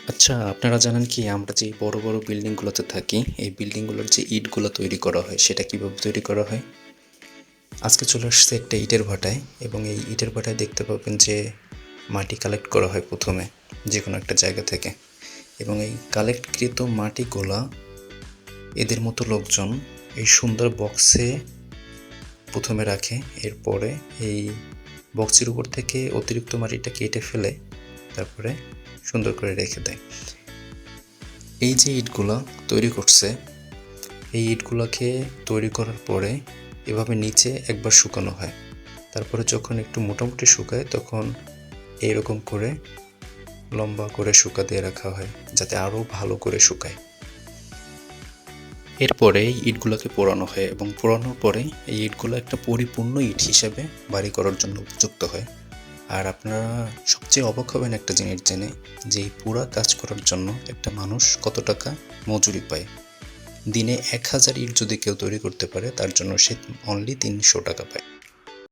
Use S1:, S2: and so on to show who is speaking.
S1: আচ্ছা, আপনারা জানেন কি আমরা যে বড়, বড় বিল্ডিংগুলোতে থাকি, এই বিল্ডিংগুলোর যে ইটগুলো তৈরি করা হয় সেটা কিভাবে তৈরি করা হয়? আজকে চলে আসছে একটা ইটের ভাটায় এবং এই ইটের ভাটায় দেখতে পাবেন যে মাটি কালেক্ট করা হয় প্রথমে যেকোনো একটা জায়গা থেকে এবং এই কালেক্টকৃত মাটিগুলা এদের মতো লোকজন এই সুন্দর বক্সে প্রথমে রাখে। এরপরে এই বক্সের উপর থেকে অতিরিক্ত মাটিটা কেটে ফেলে তারপরে সুন্দর করে রেখে দেয়। এই যে ইটগুলা তৈরি করছে, এই ইটগুলাকে তৈরি করার পরে এভাবে নিচে একবার শুকানো হয়। তারপরে যখন একটু মোটামুটি শুকায় তখন এইরকম করে লম্বা করে শুকাতে রাখা হয় যাতে আরও ভালো করে শুকায়। এরপরে এই ইটগুলোকে পোড়ানো হয় এবং পোড়ানোর পরে এই ইটগুলো একটা পরিপূর্ণ ইট হিসেবে বাড়ি করার জন্য উপযুক্ত হয়। আর আপনারা সবচেয়ে অবাক হবেন একটা জিনিস জেনে যে এই পুরা কাজ করার জন্য একটা মানুষ কত টাকা মজুরি পায়। দিনে ১,০০০ ইট যদি কেউ তৈরি করতে পারে তার জন্য সে অনলি ৩০০ টাকা পায়।